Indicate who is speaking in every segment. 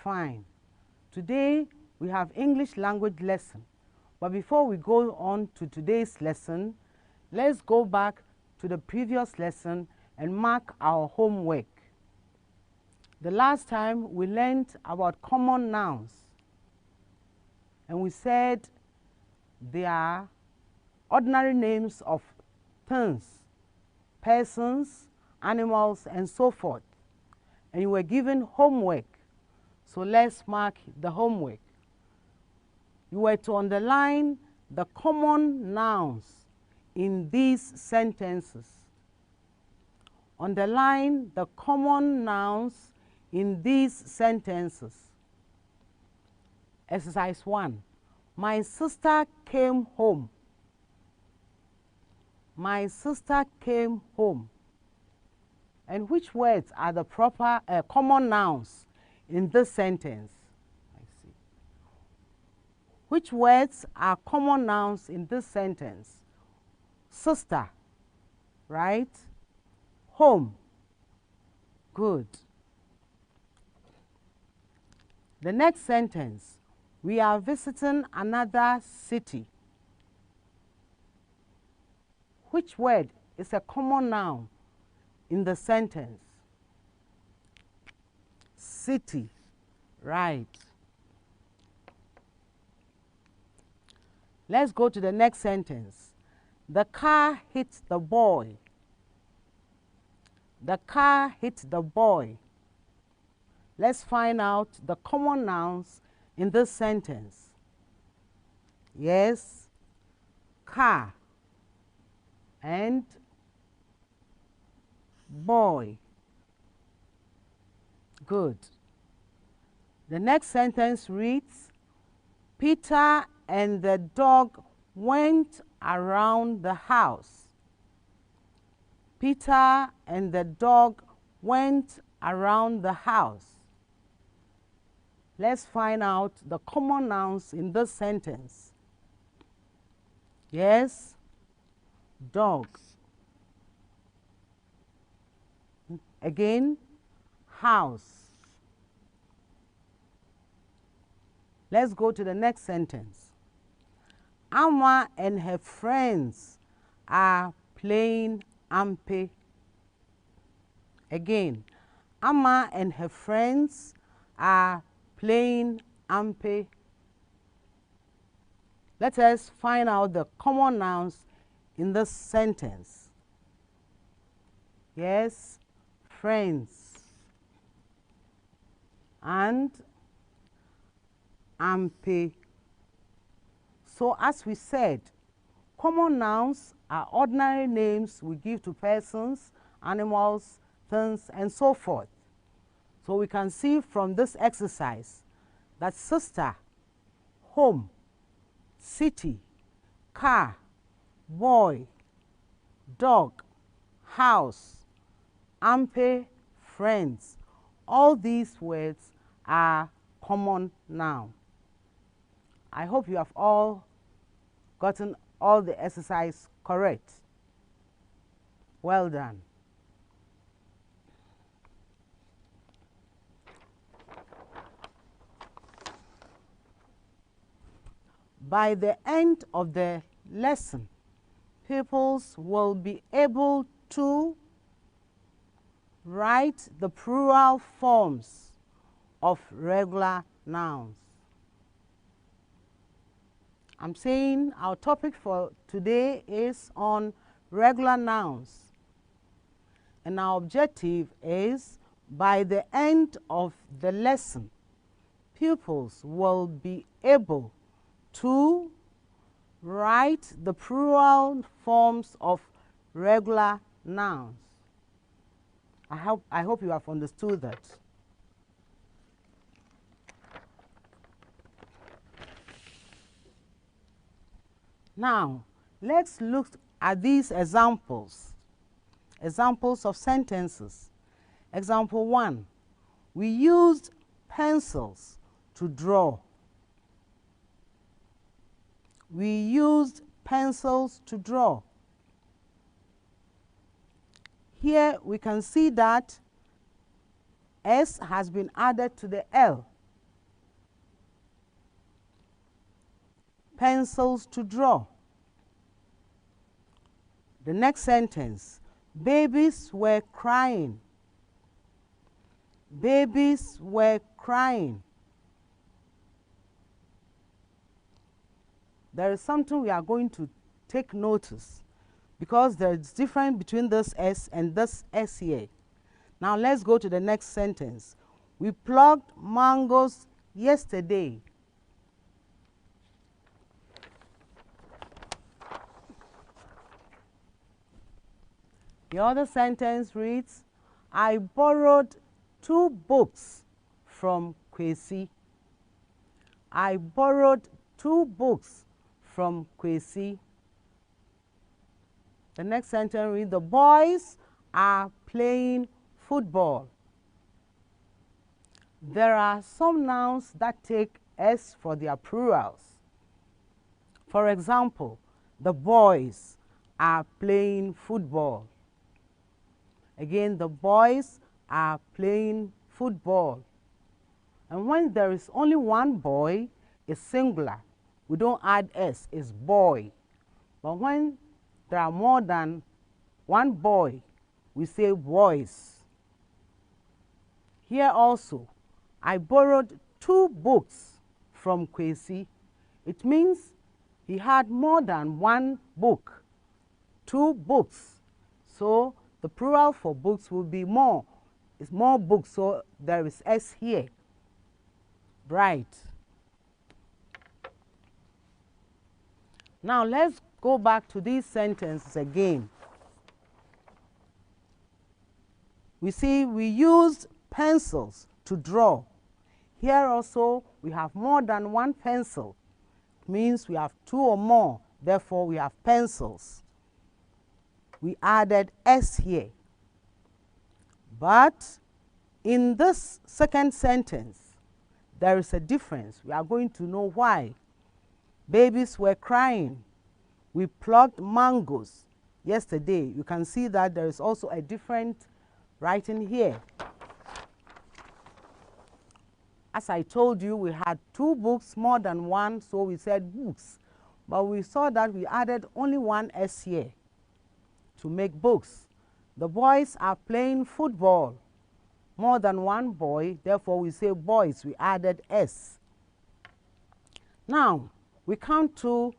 Speaker 1: Fine. Today we have English language lesson. But before we go on to today's lesson, let's go back to the previous lesson and mark our homework. The last time we learned about common nouns, and we said they are ordinary names of things, persons, animals, and so forth. And you were given homework. So let's mark the homework. You were to underline the common nouns in these sentences. Underline the common nouns in these sentences. Exercise 1. My sister came home. My sister came home. And which words are the proper common nouns in this sentence? Which words are common nouns in this sentence? Sister, right? Home, good. The next sentence, we are visiting another city. Which word is a common noun in the sentence? City, right. Let's go to the next sentence. The car hit the boy. The car hit the boy. Let's find out the common nouns in this sentence. Yes, car and boy. Good. The next sentence reads, Peter and the dog went around the house. Peter and the dog went around the house. Let's find out the common nouns in this sentence. Yes, dog. Again, house. Let's go to the next sentence. Amma and her friends are playing ampe. Again, Amma and her friends are playing ampe. Let us find out the common nouns in this sentence. Yes, friends and ampe. So as we said, common nouns are ordinary names we give to persons, animals, things, and so forth. So we can see from this exercise that sister, home, city, car, boy, dog, house, ampe, friends, all these words are common nouns. I hope you have all gotten all the exercise correct. Well done. By the end of the lesson, pupils will be able to write the plural forms of regular nouns. I'm saying our topic for today is on regular nouns. And our objective is, by the end of the lesson, pupils will be able to write the plural forms of regular nouns. I hope you have understood that. Now, let's look at these examples of sentences. Example 1, we used pencils to draw. We used pencils to draw. Here we can see that S has been added to the L. pencils to draw. The next sentence, babies were crying. Babies were crying. There is something we are going to take notice because there is difference between this S and this S here. Now let's go to the next sentence. We plucked mangoes yesterday. The other sentence reads, I borrowed 2 books from Kwesi. I borrowed 2 books from Kwesi. The next sentence reads, the boys are playing football. There are some nouns that take S for their plurals. For example, the boys are playing football. Again, the boys are playing football. And when there is only one boy, it's singular. We don't add S, it's boy. But when there are more than one boy, we say boys. Here also, I borrowed 2 books from Kwesi. It means he had more than 1 book, 2 books. So the plural for books will be more. It's more books, so there is S here. Right. Now let's go back to these sentences again. We see we used pencils to draw. Here also we have more than 1 pencil. It means we have 2 or more, therefore we have pencils. We added S here. But in this second sentence, there is a difference. We are going to know why. Babies were crying. We plucked mangoes yesterday. You can see that there is also a different writing here. As I told you, we had 2 books, more than 1, so we said books. But we saw that we added only 1 S here to make books. The boys are playing football. More than 1 boy, therefore we say boys, we added S. Now, we come to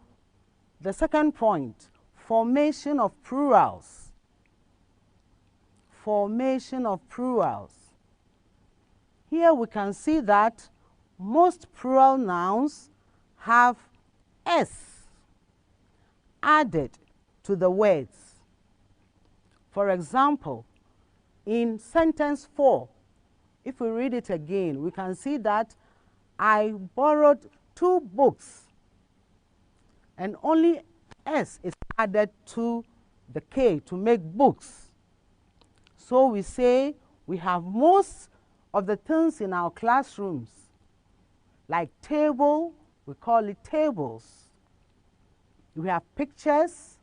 Speaker 1: the second point, formation of plurals. Formation of plurals. Here we can see that most plural nouns have S added to the words. For example, in sentence 4, if we read it again, we can see that I borrowed 2 books and only S is added to the K to make books. So we say we have most of the things in our classrooms, like table, we call it tables. We have pictures,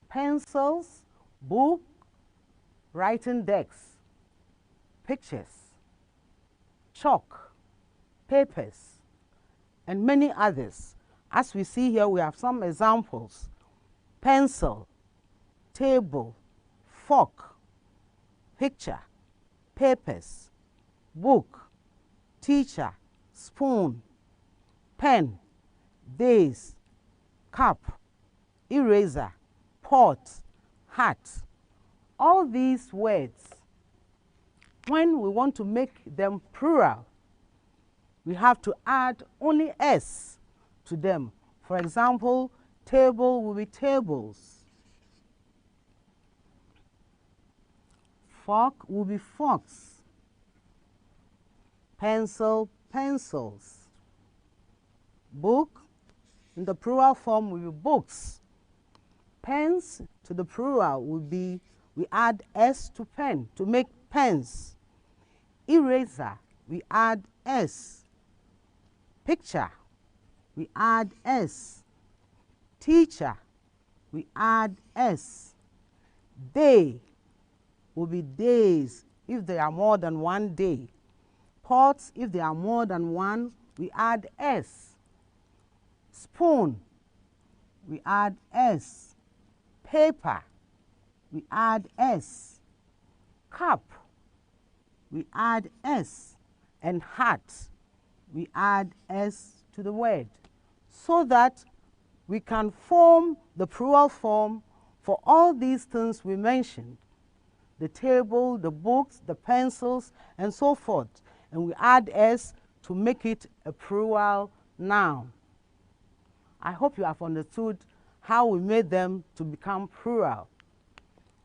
Speaker 1: pencils, book, writing decks, pictures, chalk, papers, and many others. As we see here, we have some examples. Pencil, table, fork, picture, papers, book, teacher, spoon, pen, vase, cup, eraser, pot, hat. All these words, when we want to make them plural, we have to add only S to them. For example, table will be tables. Fork will be forks. Pencil, pencils. Book, in the plural form, will be books. Pens, to the plural, will be, we add S to pen to make pens. Eraser, we add S. Picture, we add S. Teacher, we add S. Day will be days if there are more than 1 day. Pots, if there are more than 1, we add S. Spoon, we add S. Paper, we add S. Cup, we add S. And hat, we add S to the word, so that we can form the plural form for all these things we mentioned: the table, the books, the pencils, and so forth. And we add S to make it a plural noun. I hope you have understood how we made them to become plural.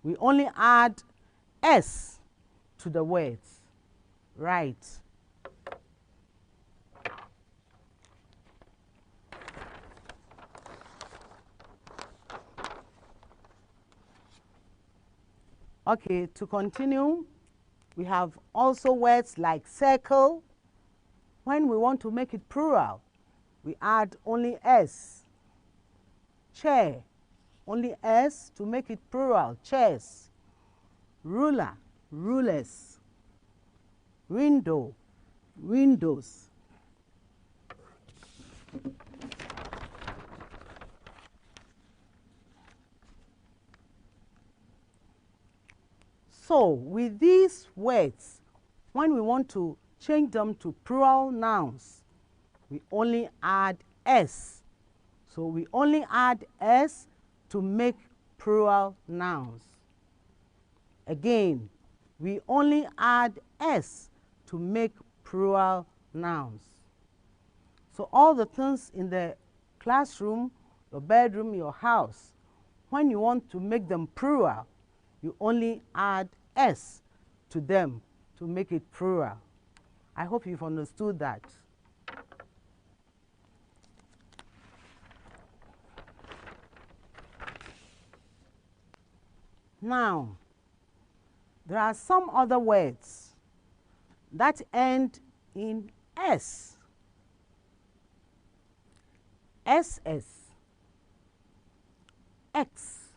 Speaker 1: We only add S to the words. Right. Okay, to continue, we have also words like circle. When we want to make it plural, we add only S. Chair, only S to make it plural, chairs. Ruler, rulers. Window, windows. So, with these words, when we want to change them to plural nouns, we only add S. So, we only add S to make plural nouns. Again, we only add S to make plural nouns. So, all the things in the classroom, your bedroom, your house, when you want to make them plural, you only add S to them to make it plural. I hope you've understood that. Now, there are some other words that end in S. SS, X,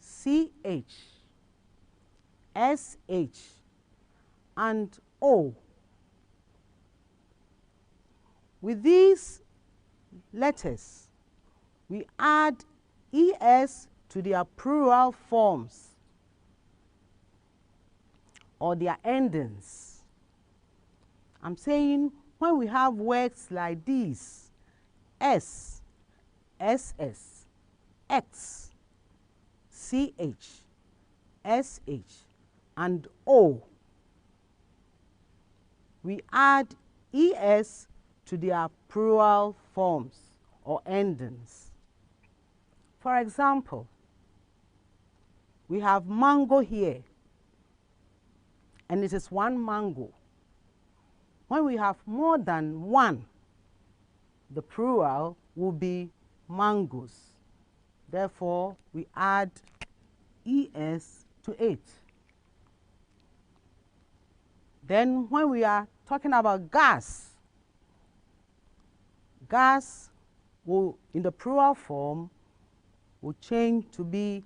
Speaker 1: CH, SH, and O. With these letters, we add ES to their plural forms or their endings. I'm saying when we have words like these, S, SS, X, CH, SH, and O, we add ES to their plural forms or endings. For example, we have mango here, and it is one mango. When we have more than one, the plural will be mangoes. Therefore, we add ES to it. Then when we are talking about gas, gas will, in the plural form, will change to be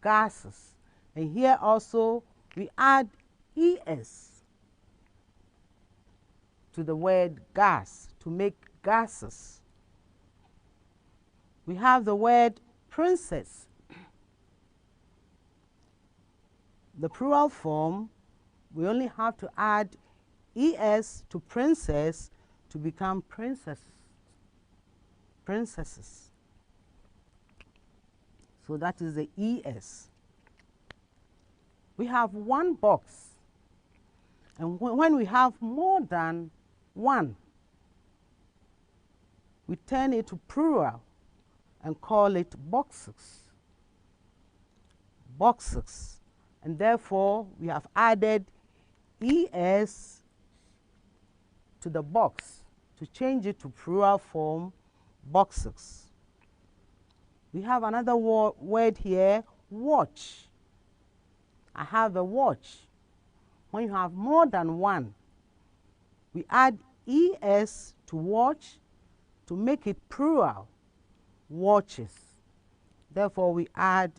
Speaker 1: gases. And here also we add ES to the word gas to make gases. We have the word princess. The plural form, we only have to add ES to princess to become princess. Princesses. So that is the ES. We have one box. And when we have more than one, we turn it to plural and call it boxes. Boxes. And therefore, we have added ES to the box to change it to plural form, boxes. We have another word here, watch. I have a watch. When you have more than one, we add ES to watch to make it plural, watches. Therefore, we add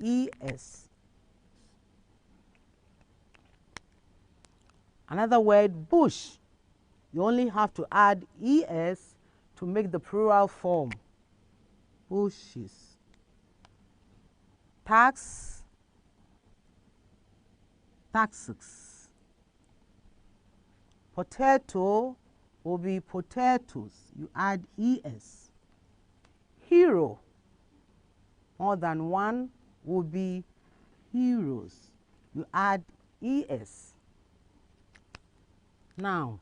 Speaker 1: ES. Another word, bush. You only have to add ES to make the plural form, bushes. Tax, taxes. Potato will be potatoes. You add es. Hero, more than one, will be heroes. You add es. Now,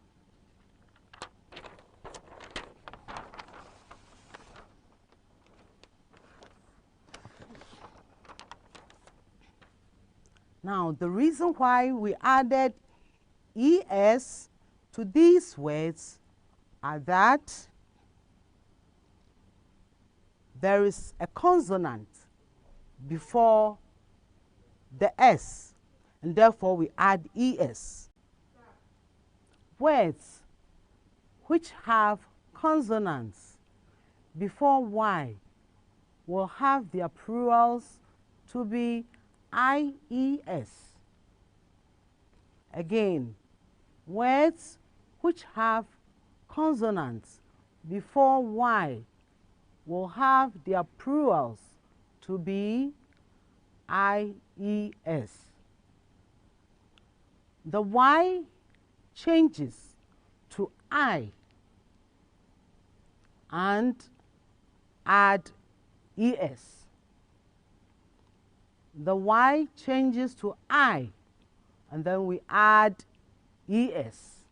Speaker 1: the reason why we added es to these words are that there is a consonant before the s, and therefore we add es. Words which have consonants before y will have their plurals to be ies. Again, words which have consonants before y will have their plurals to be ies. The y changes to I and add es. The y changes to I, and then we add es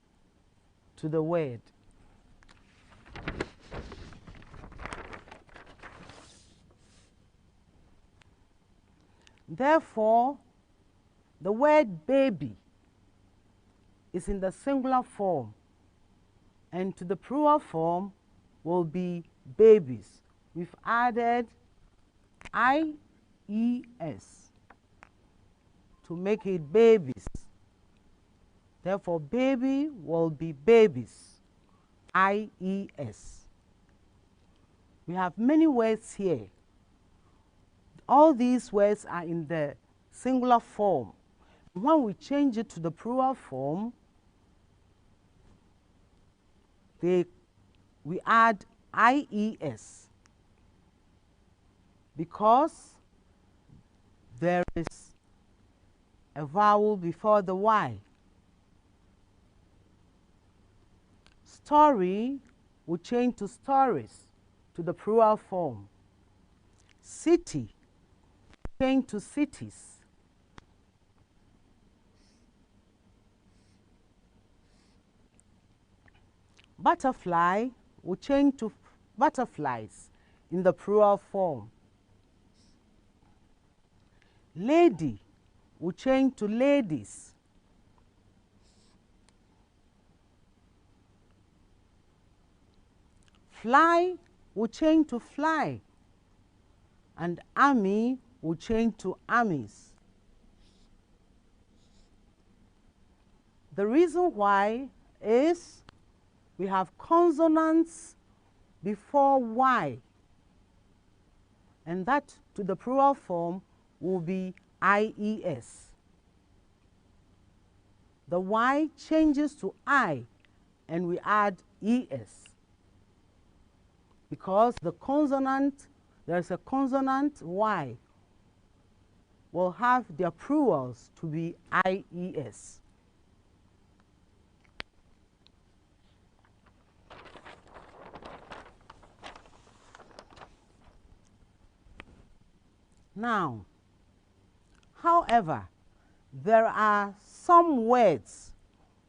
Speaker 1: to the word. Therefore, the word baby is in the singular form, and to the plural form will be babies. We've added ies to make it babies. Therefore, baby will be babies, ies. We have many words here. All these words are in the singular form. When we change it to the plural form, we add ies because there is a vowel before the y. Story will change to stories to the plural form. City change to cities. Butterfly will change to butterflies in the plural form. Lady will change to ladies. Fly will change to fly, and army will change to armies. The reason why is we have consonants before y, and that to the plural form will be ies. The y changes to I, and we add es. Because there is a consonant y, will have their plurals to be ies. Now, however, there are some words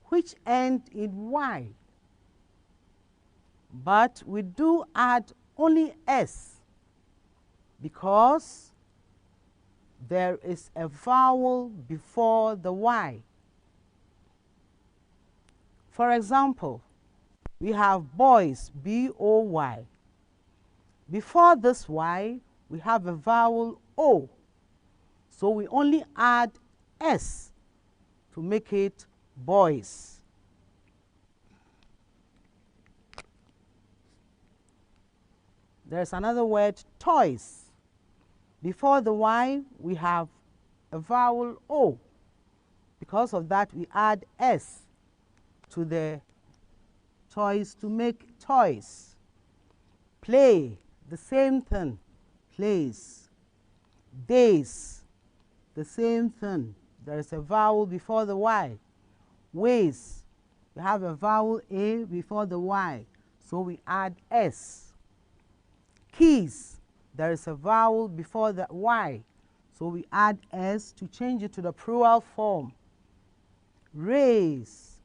Speaker 1: which end in y, but we do add only s because there is a vowel before the y. For example, we have boys, B-O-Y. Before this y, we have a vowel O, so we only add s to make it boys. There's another word, toys. Before the y, we have a vowel O. Because of that, we add s to the toys to make toys. Play, the same thing, place. Days, the same thing. There is a vowel before the Y. Ways, we have a vowel A before the Y, so we add S. Keys, there is a vowel before the Y, so we add S to change it to the plural form. Raise,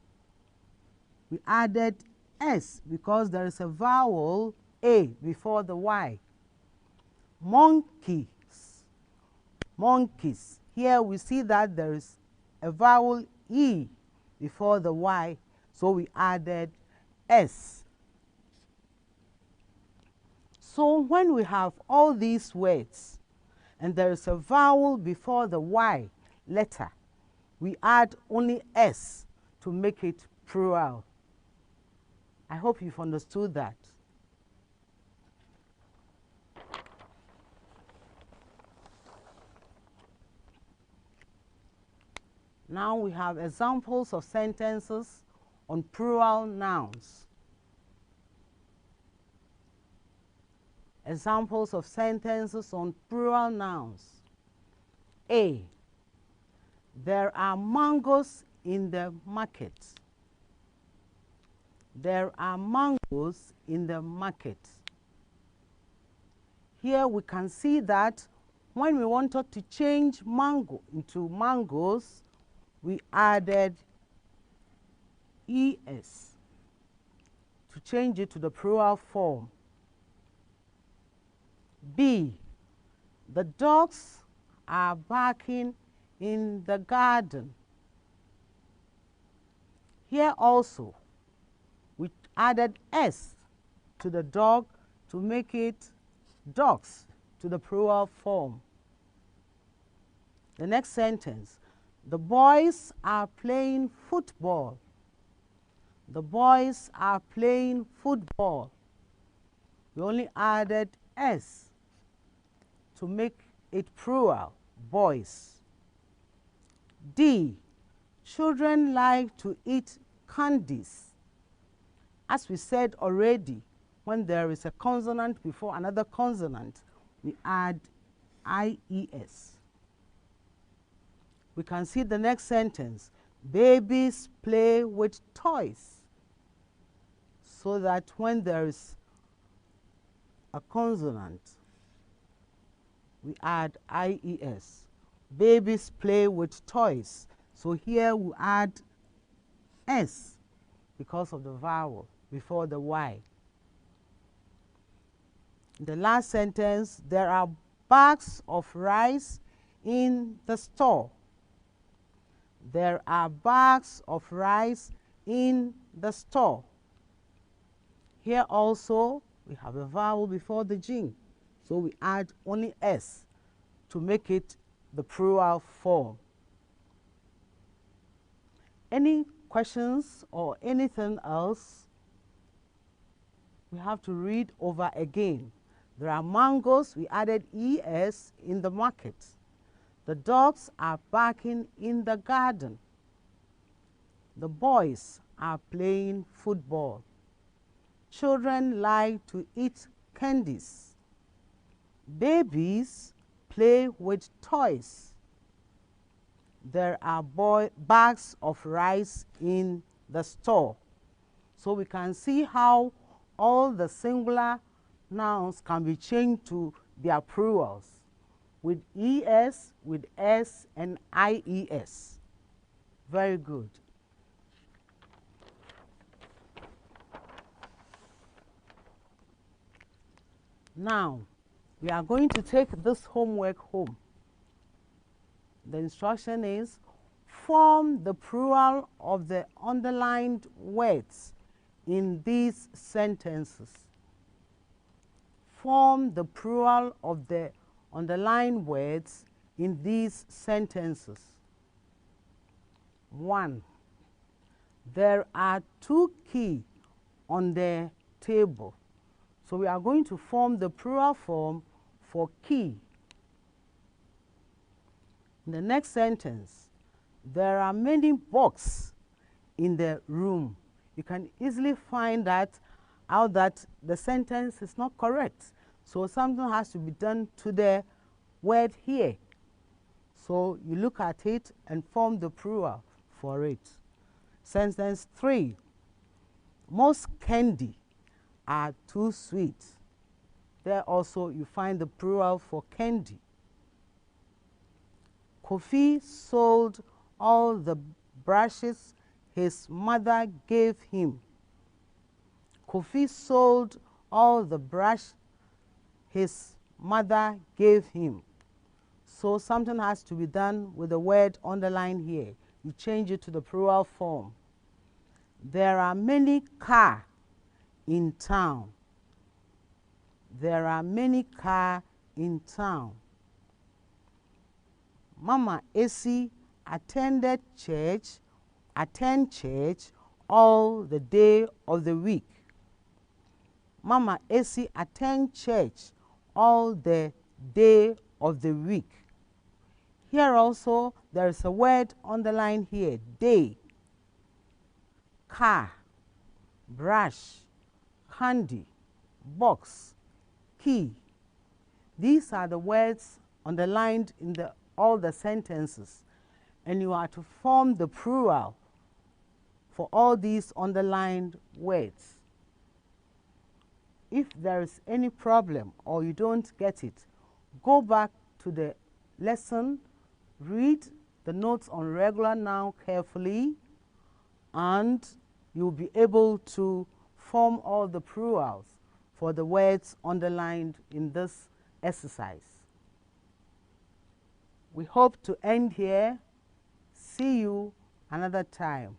Speaker 1: we added S because there is a vowel A before the Y. Monkeys, monkeys. Here we see that there is a vowel E before the Y, so we added S. So when we have all these words and there is a vowel before the Y letter, we add only S to make it plural. I hope you've understood that. Now we have examples of sentences on plural nouns. Examples of sentences on plural nouns. A. There are mangoes in the market. There are mangoes in the market. Here we can see that when we wanted to change mango into mangoes, we added ES to change it to the plural form. B. The dogs are barking in the garden. Here also, we added S to the dog to make it dogs to the plural form. The next sentence, the boys are playing football. The boys are playing football. We only added S to make it plural, boys. D, children like to eat candies. As we said already, when there is a consonant before another consonant, we add IES. We can see the next sentence. Babies play with toys. So that when there is a consonant, we add IES. Babies play with toys. So here we add S because of the vowel before the Y. In the last sentence, there are bags of rice in the store. There are bags of rice in the store. Here also, we have a vowel before the G, so we add only S to make it the plural form. Any questions or anything else? We have to read over again. There are mangoes, we added ES in the market. The dogs are barking in the garden. The boys are playing football. Children like to eat candies. Babies play with toys. There are bags of rice in the store. So we can see how all the singular nouns can be changed to their plurals with ES, with S, and IES. Very good. Now, we are going to take this homework home. The instruction is, form the plural of the underlined words in these sentences. Form the plural of the underlined words in these sentences. 1. There are 2 keys on the table. So we are going to form the plural form for key. In the next sentence, there are many books in the room. You can easily find that out that the sentence is not correct. So something has to be done to the word here. So you look at it and form the plural for it. Sentence 3. Most candy are too sweet. There also you find the plural for candy. Kofi sold all the brushes his mother gave him. Kofi sold all the brush his mother gave him. So something has to be done with the word underlined here. You change it to the plural form. There are many cars in town. There are many cars in town. Mama Essie attend church all the day of the week. Mama Essie attend church all the day of the week. Here also there is a word underlined here, day, car, brush, candy, box, key. These are the words underlined in all the sentences, and you are to form the plural for all these underlined words. If there is any problem or you don't get it, go back to the lesson, read the notes on regular noun carefully, and you'll be able to form all the plurals for the words underlined in this exercise. We hope to end here. See you another time.